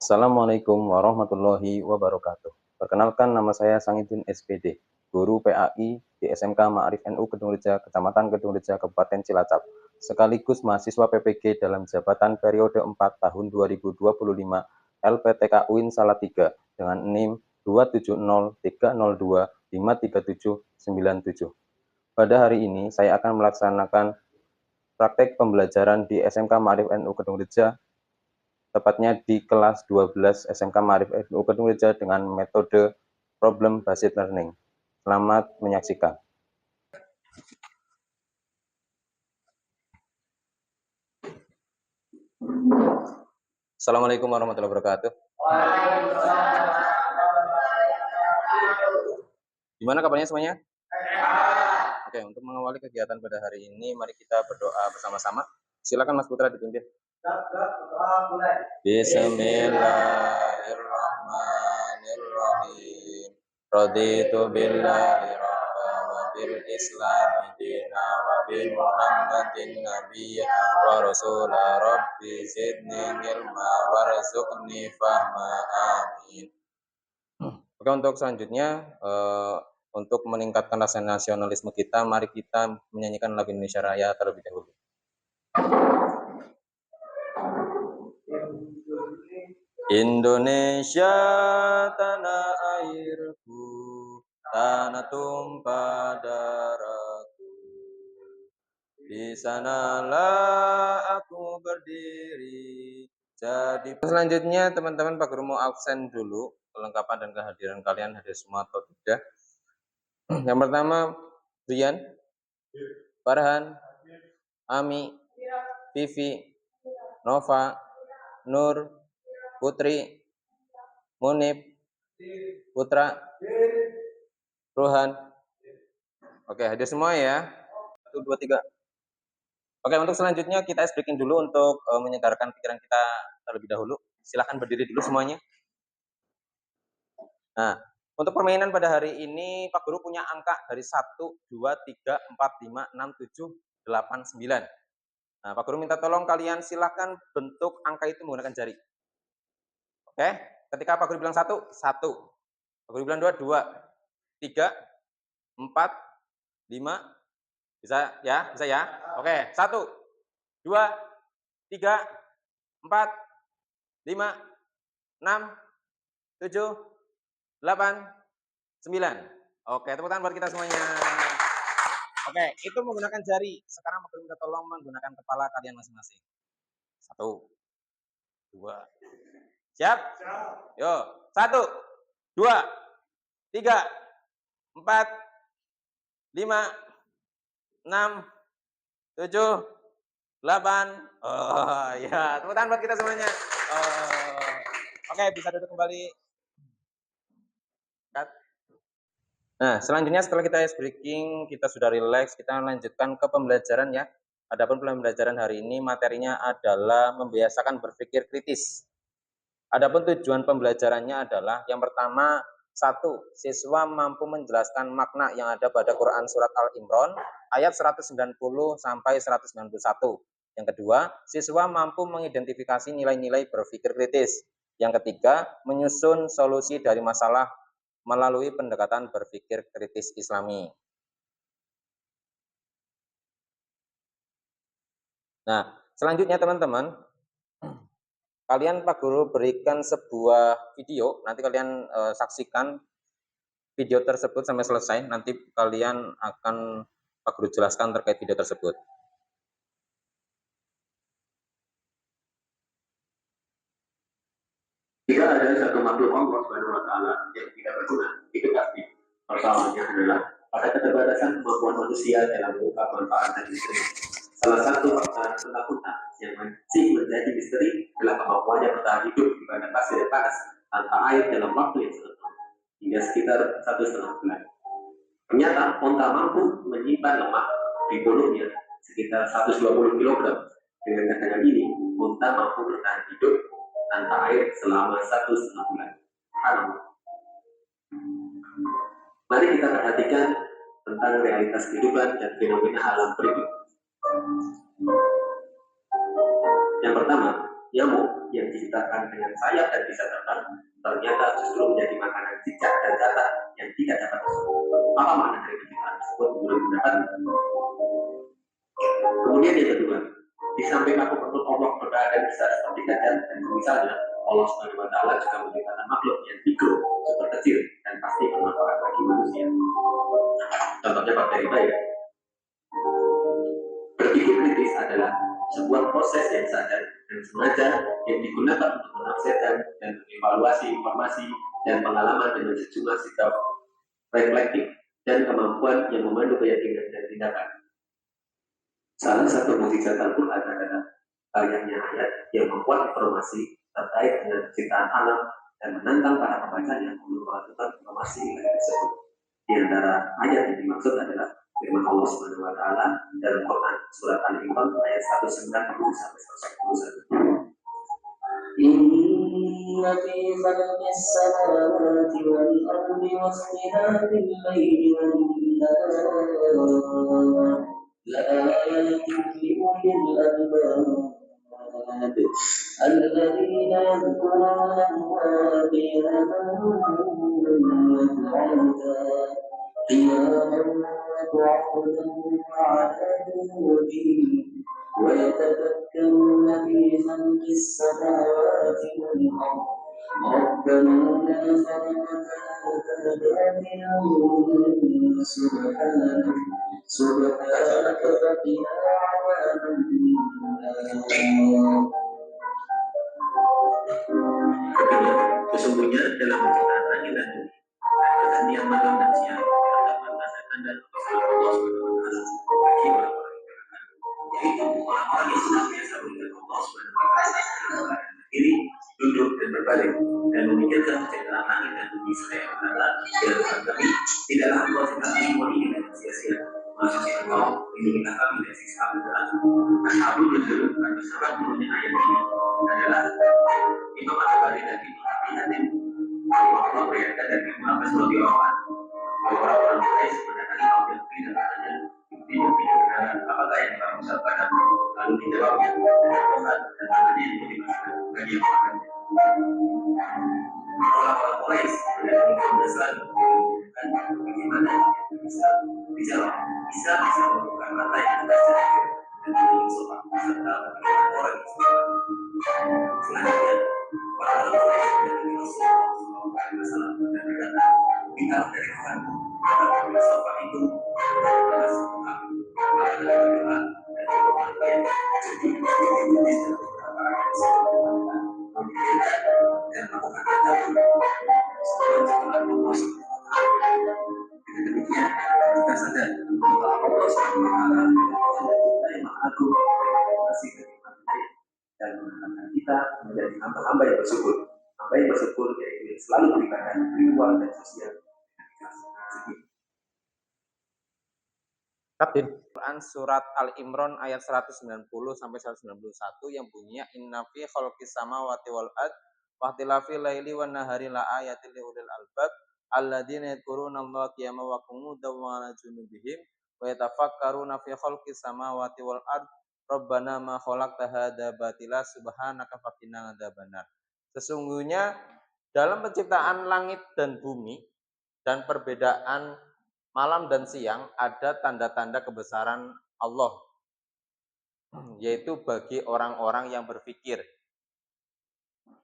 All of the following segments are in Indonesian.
Assalamualaikum warahmatullahi wabarakatuh. Perkenalkan, nama saya Sangidin SPD, guru PAI di SMK Ma'arif NU Kedung Reja, Kecamatan Kedung Reja, Kabupaten Cilacap, sekaligus mahasiswa PPG dalam jabatan periode 4 tahun 2025 LPTK UIN Salatiga dengan NIM 27030253797. Pada hari ini saya akan melaksanakan praktek pembelajaran di SMK Ma'arif NU Kedung Reja, tepatnya di kelas 12 SMK Ma'arif NU Kedung Reja dengan metode problem based learning. Selamat menyaksikan. Assalamualaikum warahmatullahi wabarakatuh. Gimana kabarnya semuanya? Oke, untuk mengawali kegiatan pada hari ini, mari kita berdoa bersama-sama. Silakan Mas Putra dipimpin. Bismillahirrahmanirrahim. Raditu billahi rabban wa bil islami dina wa bi Muhammadin nabiyya wa rasula rabbi zidni ilma warzuqni fahma amin. Oke, untuk selanjutnya untuk meningkatkan rasa nasionalisme kita, mari kita menyanyikan lagu Indonesia Raya terlebih dahulu. Indonesia tanah airku, tanah tumpah darahku, di sanalah aku berdiri. Jadi selanjutnya teman-teman Pak Guru mau absen dulu, kelengkapan dan kehadiran kalian hadir semua atau tidak. Yang pertama Brian, Farhan, Ami, Vivi, Nova, Nur, Putri, Munib, Putra, Rohan. Oke, hadir semua ya. 1, 2, 3. Oke, untuk selanjutnya kita ice breaking dulu untuk menyegarkan pikiran kita terlebih dahulu. Silahkan berdiri dulu semuanya. Nah, untuk permainan pada hari ini Pak Guru punya angka dari 1, 2, 3, 4, 5, 6, 7, 8, 9. Nah, Pak Guru minta tolong kalian silahkan bentuk angka itu menggunakan jari. Oke, ketika Pak Guru bilang 1, 1. Pak Guru bilang 2, 2. 3, 4, 5. Bisa ya? Bisa ya? Oke, 1, 2, 3, 4, 5, 6, 7, 8, 9. Oke, tepuk tangan buat kita semuanya. Oke, itu menggunakan jari. Sekarang Pak Guru minta tolong menggunakan kepala kalian masing-masing. 1, 2. Siap? Yuk, 1, 2, 3, 4, 5, 6, 7, 8. Oh ya, tepuk tangan buat kita semuanya. Oke, bisa duduk kembali. Nah, selanjutnya setelah kita ice breaking, kita sudah relax, kita lanjutkan ke pembelajaran ya. Adapun pembelajaran hari ini materinya adalah membiasakan berpikir kritis. Adapun tujuan pembelajarannya adalah yang pertama, 1. Siswa mampu menjelaskan makna yang ada pada Quran Surat Al-Imran ayat 190 sampai 191. Yang kedua, siswa mampu mengidentifikasi nilai-nilai berpikir kritis. Yang ketiga, menyusun solusi dari masalah melalui pendekatan berpikir kritis Islami. Nah, selanjutnya teman-teman, kalian Pak Guru berikan sebuah video, nanti kalian saksikan video tersebut sampai selesai, nanti kalian akan Pak Guru jelaskan terkait video tersebut. Jika ada satu makhluk Allah Subhanahu wa Ta'ala yang tidak berguna, itu pasti persoalannya adalah pada keterbatasan kemampuan manusia dalam mengungkap manfaat dan misteri. Salah satu faktor ketakutan yang masih menjadi misteri adalah kemampuannya bertahan hidup di padang pasir yang panas tanpa air dalam waktu yang sangat lama, hingga sekitar 1,5 bulan. Ternyata onta mampu menyimpan lemak di bulunya sekitar 120 kg. Dengan katakan ini, onta mampu bertahan hidup tanpa air selama 1,5 bulan. Mari kita perhatikan tentang realitas kehidupan dan fenomena alam berikut. Yang pertama, nyamuk yang diciptakan dengan sayap dan bisa terbang ternyata justru menjadi makanan cicak dan data yang tidak dapat tersebut. Apa makna dari penciptaan tersebut menurut pendapat? Kemudian yang kedua, di samping makhluk Allah berada bisa seperti gajah dan misalnya Allah Subhanahu wa taala juga menciptakan makhluk yang mikro, super kecil dan pasti bermanfaat bagi manusia. Contohnya bakteri baik. Berpikir kritis adalah sebuah proses yang sadar dan sengaja yang digunakan untuk menafsirkan dan mengevaluasi informasi dan pengalaman dengan sejumlah sikap reflektif dan kemampuan yang memandu keyakinan dan tindakan. Salah satu mukjizat Al-Quran adalah banyaknya ayat yang membuat informasi terkait dengan penciptaan alam dan menantang para pembacanya untuk melakukan informasi tersebut. Di antara ayat yang dimaksud adalah firman Allah Subhanahu wa taala dalam Quran surat Al-Imran ayat 190 sampai 191. Inna fi khalqis samawati wal ardi wakhtilafil laili wan nahar لآيات لأولي الألباب الذين يذكرون الله قياما وقعودا وعلى جنوبهم ويتفكرون في خلق السماوات والأرض ربنا ما خلقت هذا باطلا سبحانك فقنا عذاب النار. Sesungguhnya dalam penciptaan langit dan bumi, pergantian malam dan siang terdapat tanda-tanda kebesaran Allah Subhanahu wa taala bagi orang-orang yang beriman, yaitu orang-orang yang senantiasa mengingat Allah Subhanahu wa taala, berdiri, duduk dan berbalik dan memikirkan penciptaan langit dan bumi seraya berkata, ya Tuhan kami, tidaklah Engkau ciptakan semua ini dengan sia-sia. Maksudnya Engkau lindungilah kami dari siksa api neraka. Ashabul menjelaskan bersama turunnya ayat ini adalah Imam Al-Ghazali dan Ibnu Abi Hatim. Allah meriwayatkan dari Ibnu Abbas radhiyallahu anhu bahwa orang-orang Quraisy mendatangi kaum Yahudi dan bertanya, bukti kebenaran apakah yang telah Musa padamu? Lalu dijawabnya dengan Tuhan dan tangannya yang diberikan bagi yang makannya. Orang-orang Quraisy mendatangi kaum Nasrani dan bagaimana bisa dijawab bisa membuka mata yang terbaca dan memiliki sopan serta bagaimana orang Islam. Selanjutnya orang-orang Quraisy mendatangi Rasulullah SAW dan berkata, minta dari Tuhan agar filsafat itu adalah sebuah kami maka dalam doa dan pengertian jadi menulis dan beberapa ayat sebelum memikirkan dan melakukan tadabbur setelah setelah Allah SWT. Dengan demikian kita sadar bahwa Allah SWT kita yang maha agung masih kenikmatan dan mengatakan kita menjadi hamba-hamba yang bersyukur. Hamba yang bersyukur yaitu selalu beribadah, ritual dan sosial. Quran surat Al-Imran ayat 190 sampai 191 yang bunyinya inna fi khalqis samawati wal ard wa ikhtilafil laili wan nahari la ayatin liulil albab alladzina yadhkuruna Allaha qiyaman wa qu'udan wa 'ala junubihim wa yatafakkaruna fi khalqis samawati wal ard rabbana ma khalaqta hadza batila subhanaka faqina adzabannar. Sesungguhnya dalam penciptaan langit dan bumi dan perbedaan malam dan siang ada tanda-tanda kebesaran Allah, yaitu bagi orang-orang yang berpikir.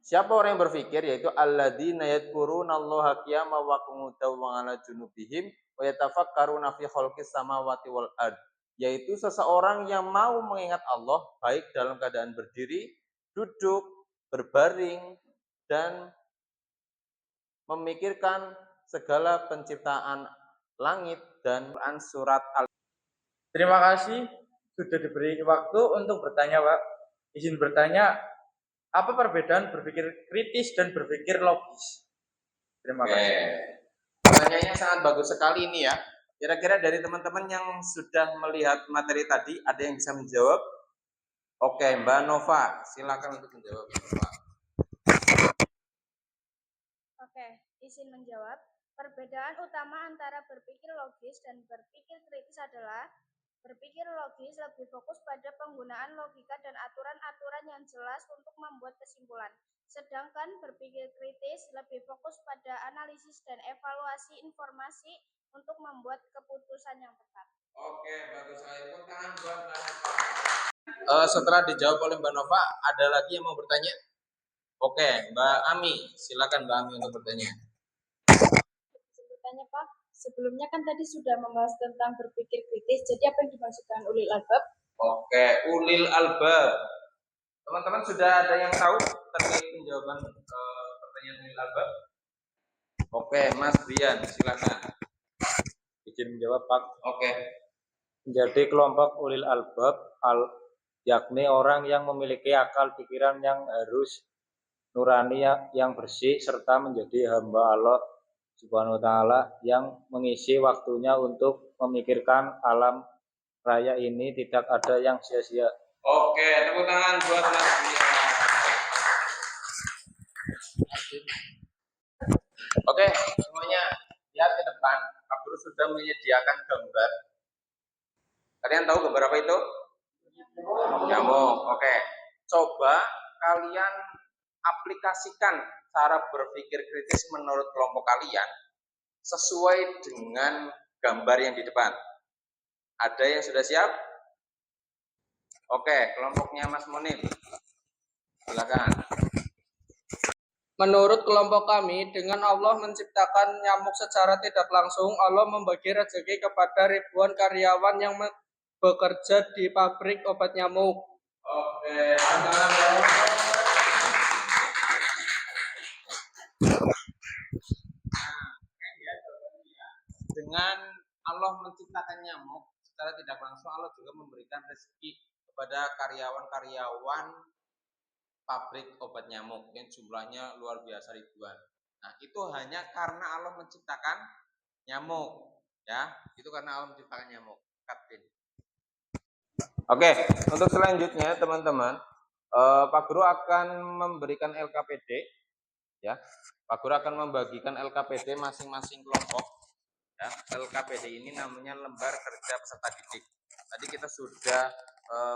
Siapa orang yang berpikir? Yaitu alladzina yadhkurunallaha qiyaman wa qu'udan wa 'ala junubihim wa yatafakkaruna fi khalqis samawati wal ard. Yaitu seseorang yang mau mengingat Allah baik dalam keadaan berdiri, duduk, berbaring dan memikirkan segala penciptaan langit dan Quran surat Al. Terima kasih sudah diberi waktu untuk bertanya, Pak. Izin bertanya, apa perbedaan berpikir kritis dan berpikir logis? Terima kasih. Pertanyaannya sangat bagus sekali ini ya. Kira-kira dari teman-teman yang sudah melihat materi tadi ada yang bisa menjawab? Oke, Mbak Nova, silakan untuk menjawab. Oke, izin menjawab. Perbedaan utama antara berpikir logis dan berpikir kritis adalah Berpikir logis lebih fokus pada penggunaan logika dan aturan-aturan yang jelas untuk membuat kesimpulan. Sedangkan berpikir kritis lebih fokus pada analisis dan evaluasi informasi untuk membuat keputusan yang tepat. Oke, bagus sekali. Tepuk tangan buat Mbak Nova. Setelah dijawab oleh Mbak Nova, ada lagi yang mau bertanya? Oke, Mbak Ami, silakan Mbak Ami untuk bertanya. Bertanya Pak, sebelumnya kan tadi sudah membahas tentang berpikir kritis, jadi apa yang dimaksudkan ulil albab? Oke, ulil albab. Teman-teman sudah ada yang tahu terkait penjawaban pertanyaan ulil albab? Oke, Mas Brian, silakan. Izin menjawab Pak. Oke. Menjadi kelompok ulil albab yakni orang yang memiliki akal pikiran yang harus nurani yang bersih serta menjadi hamba Allah Subhanahu wa taala yang mengisi waktunya untuk memikirkan alam raya ini tidak ada yang sia-sia. Oke, tepuk tangan buat Mas Brian. Oke, semuanya lihat ke depan. Pak Guru sudah menyediakan gambar. Kalian tahu gambar apa itu? Nyamuk. Oke. Coba kalian aplikasikan cara berpikir kritis menurut kelompok kalian sesuai dengan gambar yang di depan. Ada yang sudah siap? Oke, kelompoknya Mas Munir. Silakan. Menurut kelompok kami, dengan Allah menciptakan nyamuk secara tidak langsung, Allah membagi rezeki kepada ribuan karyawan yang bekerja di pabrik obat nyamuk. Oke, dengan Allah menciptakan nyamuk secara tidak langsung, Allah juga memberikan rezeki kepada karyawan-karyawan pabrik obat nyamuk yang jumlahnya luar biasa ribuan. Nah, itu hanya karena Allah menciptakan nyamuk, ya. Itu karena Allah menciptakan nyamuk. Kapten. Oke, untuk selanjutnya teman-teman, Pak Guru akan memberikan LKPD, ya. Pak Guru akan membagikan LKPD masing-masing kelompok. Ya, LKPD ini namanya lembar kerja peserta didik. Tadi kita sudah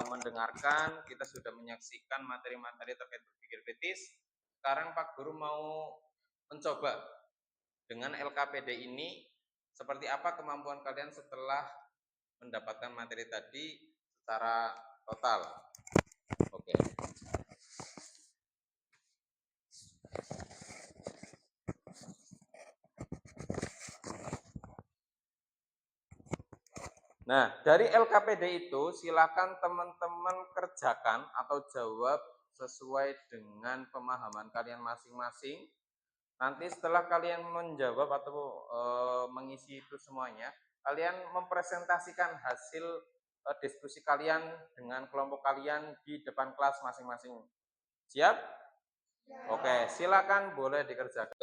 mendengarkan, kita sudah menyaksikan materi-materi terkait berpikir kritis. Sekarang Pak Guru mau mencoba dengan LKPD ini seperti apa kemampuan kalian setelah mendapatkan materi tadi secara total. Oke. Nah, dari LKPD itu silakan teman-teman kerjakan atau jawab sesuai dengan pemahaman kalian masing-masing. Nanti setelah kalian menjawab atau mengisi itu semuanya, kalian mempresentasikan hasil diskusi kalian dengan kelompok kalian di depan kelas masing-masing. Siap? Ya. Oke, silakan boleh dikerjakan.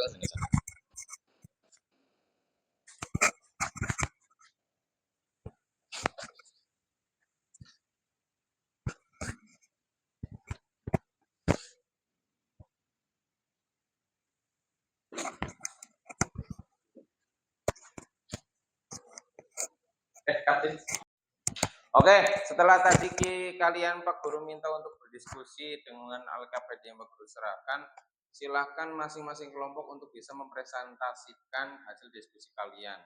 Oke, setelah tadi kalian Pak Guru minta untuk berdiskusi dengan LKPD yang Pak Guru serahkan, silahkan masing-masing kelompok untuk bisa mempresentasikan hasil diskusi kalian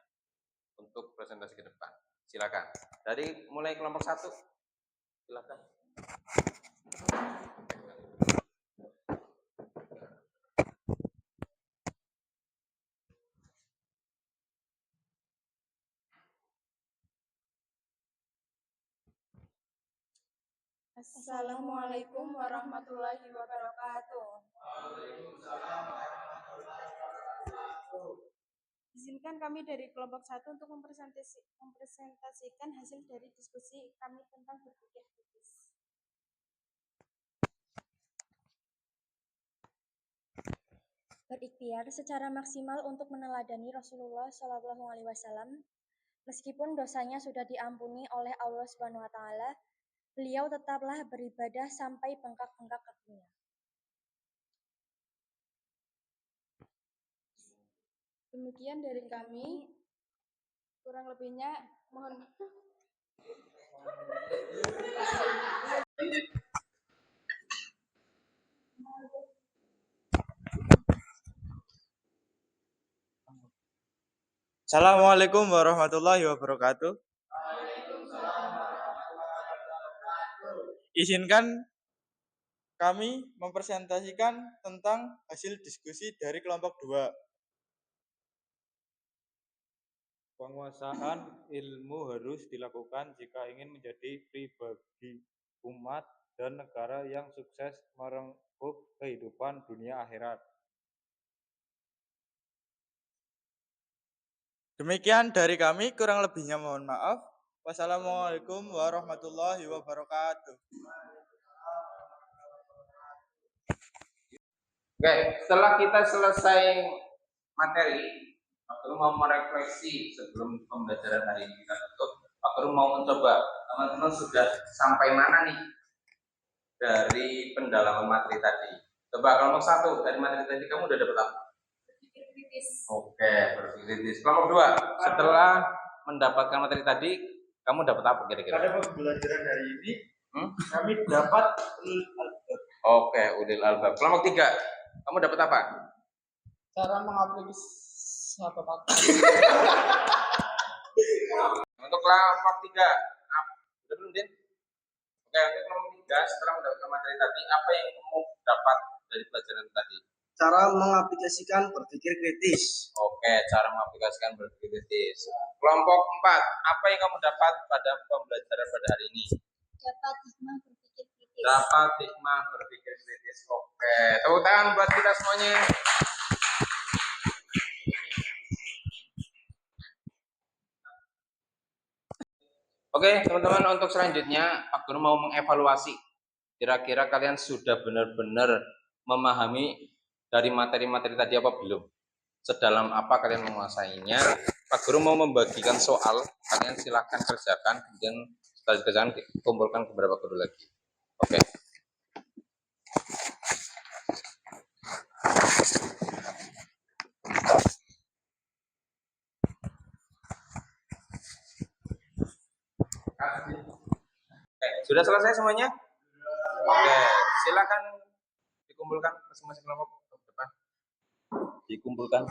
untuk presentasi ke depan. Silakan. Dari mulai kelompok 1, silakan. Assalamualaikum warahmatullahi wabarakatuh. Izinkan kami dari kelompok 1 untuk mempresentasikan hasil dari diskusi kami tentang berpikir kritis. Berikhtiar secara maksimal untuk meneladani Rasulullah SAW. Meskipun dosanya sudah diampuni oleh Allah Subhanahu wa taala, beliau tetaplah beribadah sampai bengkak-bengkak kakinya. Demikian dari kami, kurang lebihnya mohon maaf. Assalamualaikum warahmatullahi wabarakatuh. Izinkan kami mempresentasikan tentang hasil diskusi dari kelompok 2. Penguasaan ilmu harus dilakukan jika ingin menjadi pribadi umat dan negara yang sukses merengkuh kehidupan dunia akhirat. Demikian dari kami, kurang lebihnya mohon maaf. Wassalamualaikum warahmatullahi wabarakatuh. Oke, setelah kita selesai materi, Pak Guru mau merefleksi sebelum pembelajaran hari ini kita tutup. Pak Guru mau mencoba, teman-teman sudah sampai mana nih dari pendalaman materi tadi? Coba kelompok 1 dari materi tadi kamu udah dapat apa? Berpikir kritis. Oke, berpikir kritis. Kelompok 2, setelah mendapatkan materi tadi, kamu dapat apa kira-kira? Pada pembelajaran hari ini, kami dapat ulil albab. Oke, ulil albab. Kelompok 3, kamu dapat apa? Cara mengaplikasi apa Pak? Untuk kelompok 3, udah belum, Din? Oke, untuk kelompok 3, setelah mendapatkan materi tadi, apa yang kamu dapat dari pelajaran tadi? Cara mengaplikasikan berpikir kritis. Oke, cara mengaplikasikan berpikir kritis. Kelompok 4, apa yang kamu dapat pada pembelajaran pada hari ini? Dapat hikmah berpikir kritis. Dapat hikmah berpikir kritis. Oke, tepuk tangan buat kita semuanya. Oke, teman-teman, untuk selanjutnya Pak Guru mau mengevaluasi. Kira-kira kalian sudah benar-benar memahami dari materi-materi tadi apa belum? Sedalam apa kalian menguasainya? Pak Guru mau membagikan soal, kalian silahkan kerjakan, kemudian setelah dikerjakan kumpulkan ke beberapa guru lagi. Oke. Sudah selesai semuanya? Oke, silakan dikumpulkan masing-masing kelompok ke depan. Dikumpulkan.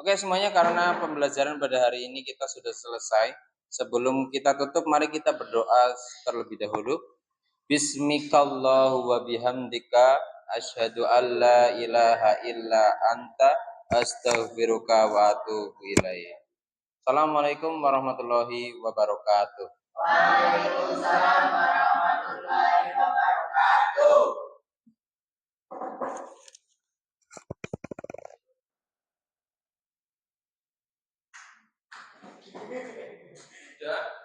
Oke semuanya, karena pembelajaran pada hari ini kita sudah selesai. Sebelum kita tutup, mari kita berdoa terlebih dahulu. Bismikallahu wa bihamdika asyhadu an la ilaha illa anta astaghfiruka wa atubu ilaik. Assalamualaikum warahmatullahi wabarakatuh. Waalaikumsalam warahmatullahi wabarakatuh. Sudah?